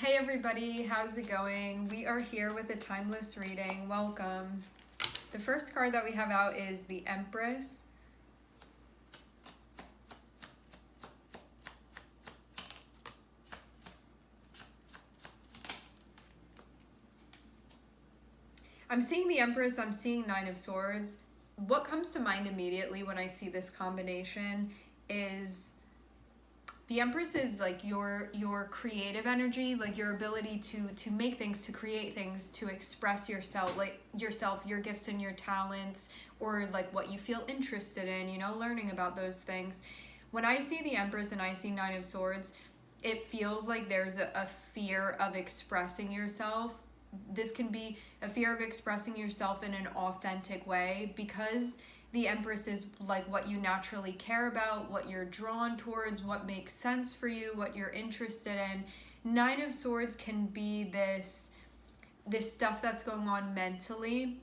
Hey everybody, how's it going? We are here with a timeless reading. Welcome. The first card that we have out is the Empress. I'm seeing the Empress, I'm seeing Nine of Swords. What comes to mind immediately when I see this combination is the Empress is like your creative energy, like your ability to make things, to create things, to express yourself, your gifts and your talents, or like what you feel interested in, learning about those things. When I see the Empress and I see Nine of Swords, it feels like there's a fear of expressing yourself. This can be a fear of expressing yourself in an authentic way, because the Empress is like what you naturally care about, what you're drawn towards, what makes sense for you, what you're interested in. Nine of Swords can be this stuff that's going on mentally,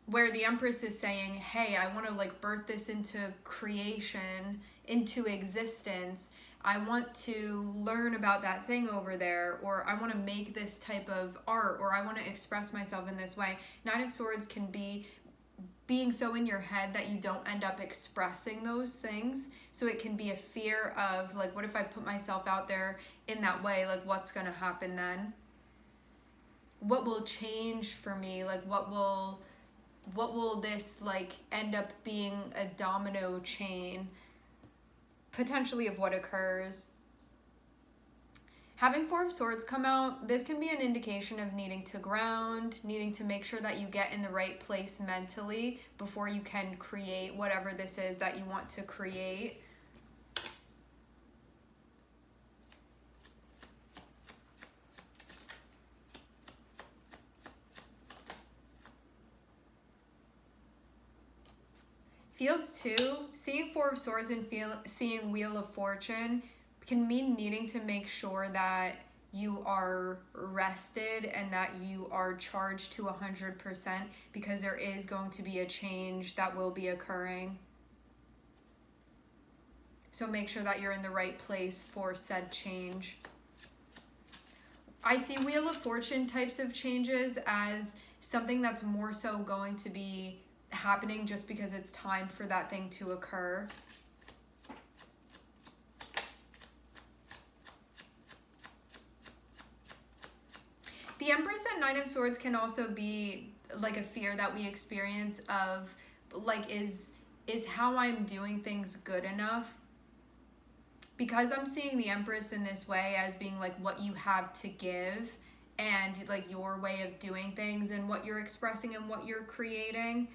where the Empress is saying, hey, I want to like birth this into creation, into existence. I want to learn about that thing over there, or I want to make this type of art, or I want to express myself in this way. Nine of Swords can be being so in your head that you don't end up expressing those things. So it can be a fear of like, what if I put myself out there in that way? Like, what's going to happen then? What will change for me? Like, what will this like end up being a domino chain potentially of what occurs? Having Four of Swords come out, this can be an indication of needing to ground, needing to make sure that you get in the right place mentally before you can create whatever this is that you want to create. Feels too, seeing Four of Swords and seeing Wheel of Fortune can mean needing to make sure that you are rested and that you are charged to 100%, because there is going to be a change that will be occurring. So make sure that you're in the right place for said change. I see Wheel of Fortune types of changes as something that's more so going to be happening just because it's time for that thing to occur. The Empress and Nine of Swords can also be like a fear that we experience of like, is how I'm doing things good enough? Because I'm seeing the Empress in this way as being like what you have to give and like your way of doing things and what you're expressing and what you're creating.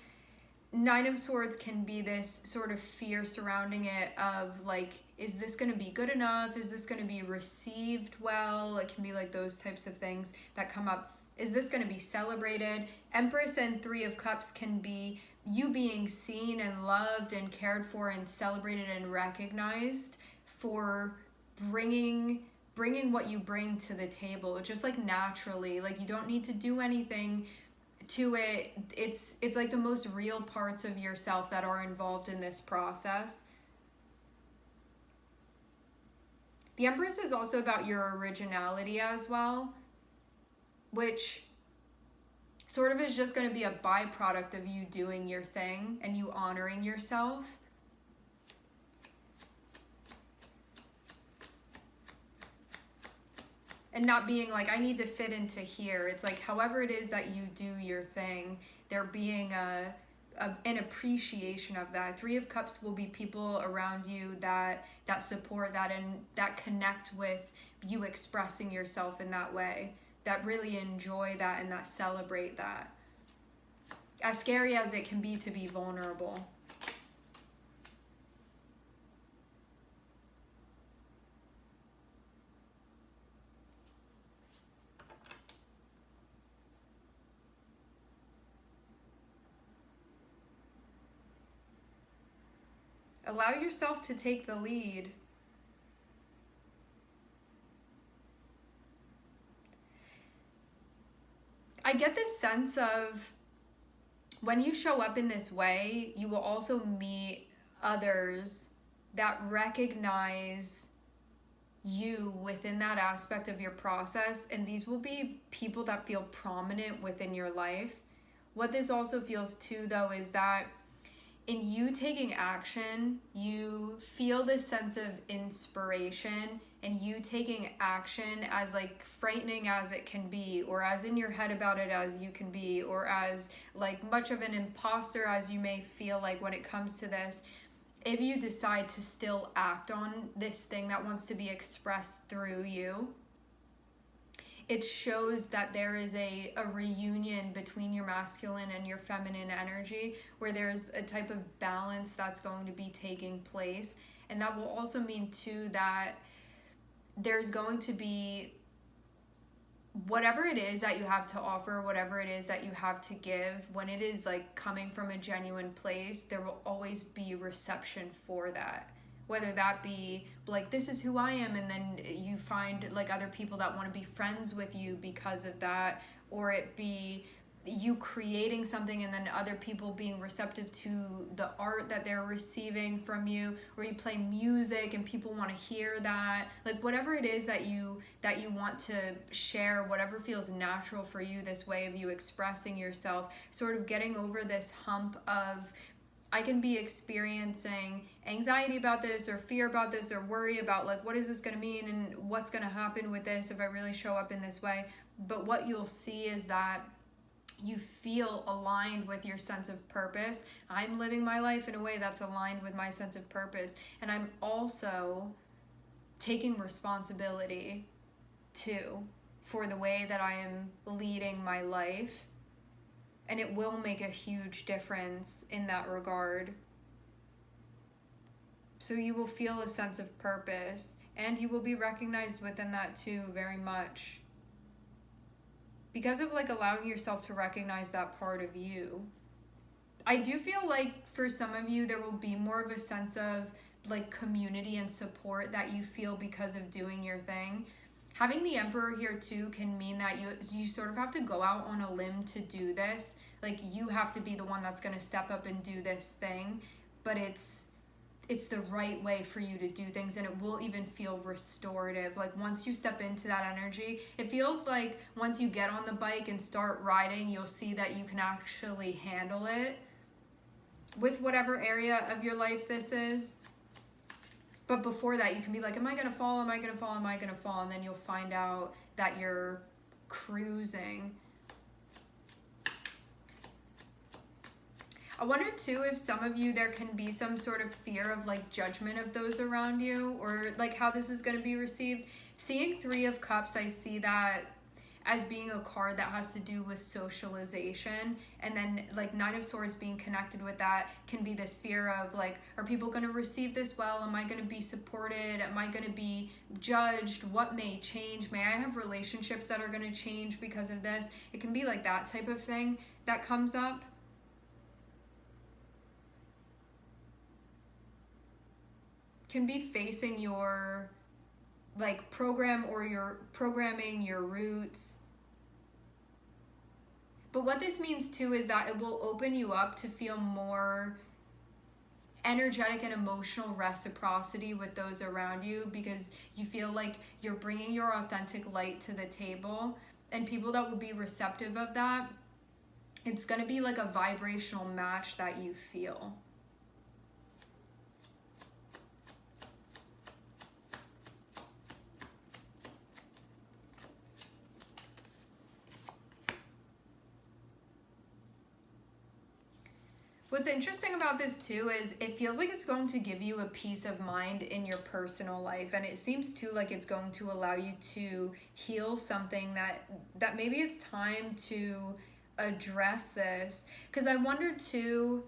Nine of Swords can be this sort of fear surrounding it of like, is this going to be good enough? Is this going to be received well? It can be like those types of things that come up. Is this going to be celebrated? Empress and Three of Cups can be you being seen and loved and cared for and celebrated and recognized for bringing what you bring to the table, just like naturally. Like, you don't need to do anything to it. It's like the most real parts of yourself that are involved in this process. The Empress is also about your originality as well, which sort of is just going to be a byproduct of you doing your thing and you honoring yourself. And not being like, I need to fit into here. It's like, however it is that you do your thing, there being an appreciation of that. Three of Cups will be people around you that support that and that connect with you expressing yourself in that way, that really enjoy that and that celebrate that. As scary as it can be to be vulnerable. Allow yourself to take the lead. I get this sense of when you show up in this way, you will also meet others that recognize you within that aspect of your process, and these will be people that feel prominent within your life. What this also feels too, though, is that in you taking action, you feel this sense of inspiration, and you taking action, as like frightening as it can be, or as in your head about it as you can be, or as like much of an imposter as you may feel like when it comes to this. If you decide to still act on this thing that wants to be expressed through you, it shows that there is a reunion between your masculine and your feminine energy, where there's a type of balance that's going to be taking place. And that will also mean too that there's going to be whatever it is that you have to offer, whatever it is that you have to give, when it is like coming from a genuine place, there will always be reception for that. Whether that be like, this is who I am, and then you find like other people that want to be friends with you because of that, or it be you creating something and then other people being receptive to the art that they're receiving from you, or you play music and people want to hear that. Like whatever it is that you want to share, whatever feels natural for you, this way of you expressing yourself, sort of getting over this hump of, I can be experiencing anxiety about this, or fear about this, or worry about like, what is this going to mean and what's going to happen with this if I really show up in this way. But what you'll see is that you feel aligned with your sense of purpose. I'm living my life in a way that's aligned with my sense of purpose. And I'm also taking responsibility too for the way that I am leading my life. And it will make a huge difference in that regard. So you will feel a sense of purpose, and you will be recognized within that too, very much. Because of like allowing yourself to recognize that part of you. I do feel like for some of you, there will be more of a sense of like community and support that you feel because of doing your thing. Having the Emperor here too can mean that you sort of have to go out on a limb to do this. Like you have to be the one that's going to step up and do this thing, but it's the right way for you to do things, and it will even feel restorative. Like once you step into that energy, it feels like once you get on the bike and start riding, you'll see that you can actually handle it with whatever area of your life this is. But before that, you can be like, am I going to fall? Am I going to fall? Am I going to fall? And then you'll find out that you're cruising. I wonder too if some of you, there can be some sort of fear of like judgment of those around you, or like how this is going to be received. Seeing 3 of Cups, I see that as being a card that has to do with socialization, and then like 9 of Swords being connected with that can be this fear of like, are people going to receive this well? Am I going to be supported? Am I going to be judged? What may change? May I have relationships that are going to change because of this? It can be like that type of thing that comes up. Can be facing your like program, or your programming, your roots. But what this means too is that it will open you up to feel more energetic and emotional reciprocity with those around you, because you feel like you're bringing your authentic light to the table, and people that will be receptive of that, it's going to be like a vibrational match that you feel. What's interesting about this too is it feels like it's going to give you a peace of mind in your personal life, and it seems too like it's going to allow you to heal something that maybe it's time to address this. Because I wonder too,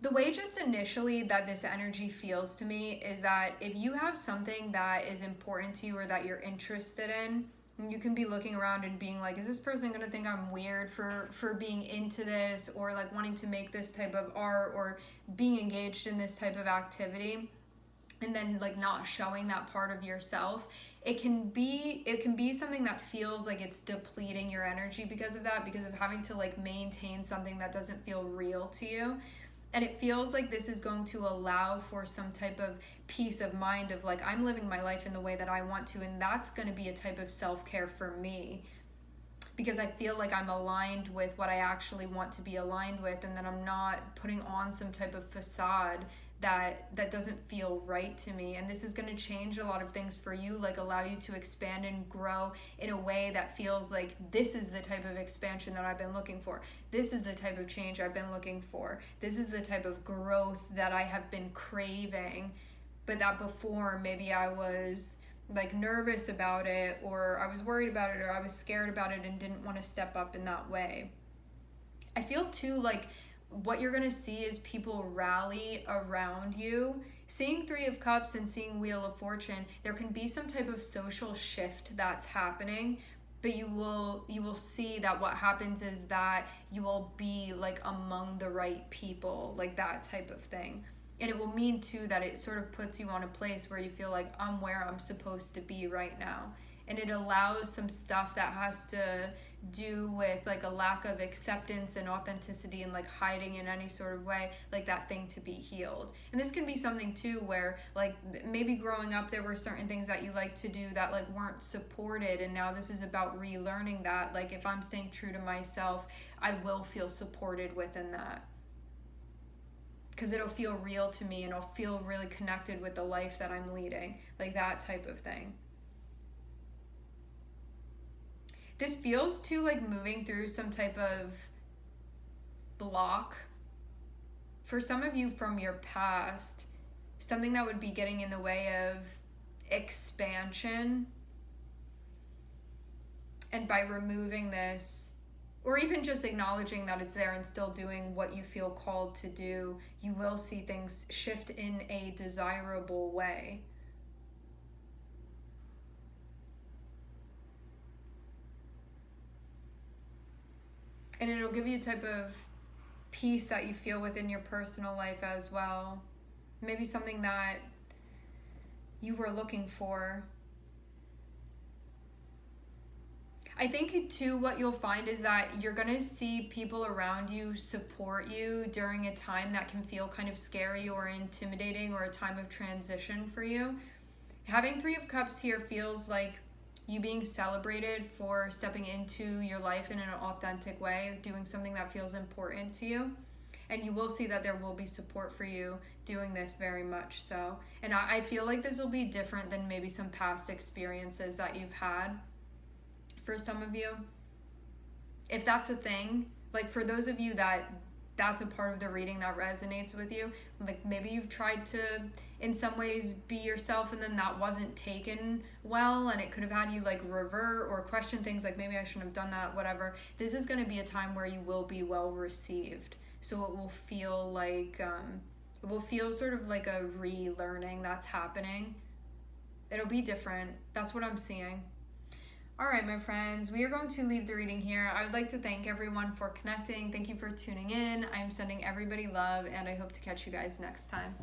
the way just initially that this energy feels to me is that if you have something that is important to you or that you're interested in, you can be looking around and being like, is this person gonna think I'm weird for being into this, or like wanting to make this type of art, or being engaged in this type of activity, and then like not showing that part of yourself. It can be something that feels like it's depleting your energy because of that, because of having to like maintain something that doesn't feel real to you. And it feels like this is going to allow for some type of peace of mind of like, I'm living my life in the way that I want to, and that's going to be a type of self-care for me, because I feel like I'm aligned with what I actually want to be aligned with, and that I'm not putting on some type of facade that doesn't feel right to me. And this is going to change a lot of things for you, like allow you to expand and grow in a way that feels like this is the type of expansion that I've been looking for. This is the type of change I've been looking for. This is the type of growth that I have been craving, but that before maybe I was like nervous about it, or I was worried about it, or I was scared about it and didn't want to step up in that way. I feel too like what you're going to see is people rally around you. Seeing Three of Cups and seeing Wheel of Fortune, there can be some type of social shift that's happening, but you will see that what happens is that you will be like among the right people, like that type of thing. And it will mean too that it sort of puts you on a place where you feel like I'm where I'm supposed to be right now. And it allows some stuff that has to do with like a lack of acceptance and authenticity and like hiding in any sort of way, like that thing to be healed. And this can be something too where like maybe growing up there were certain things that you like to do that like weren't supported, and now this is about relearning that. Like if I'm staying true to myself, I will feel supported within that, because it'll feel real to me and I'll feel really connected with the life that I'm leading, like that type of thing. This feels too like moving through some type of block for some of you from your past, something that would be getting in the way of expansion. And by removing this, or even just acknowledging that it's there and still doing what you feel called to do, you will see things shift in a desirable way. And it'll give you a type of peace that you feel within your personal life as well. Maybe something that you were looking for. I think too what you'll find is that you're going to see people around you support you during a time that can feel kind of scary or intimidating, or a time of transition for you. Having Three of Cups here feels like you being celebrated for stepping into your life in an authentic way, doing something that feels important to you. And you will see that there will be support for you doing this, very much so. And I feel like this will be different than maybe some past experiences that you've had for some of you. If that's a thing, like for those of you that's a part of the reading that resonates with you, like maybe you've tried to in some ways be yourself and then that wasn't taken well, and it could have had you like revert or question things like maybe I shouldn't have done that, whatever. This is going to be a time where you will be well received, so it will feel like it will feel sort of like a relearning that's happening. It'll be different. That's what I'm seeing. All right, my friends, we are going to leave the reading here. I would like to thank everyone for connecting. Thank you for tuning in. I'm sending everybody love, and I hope to catch you guys next time.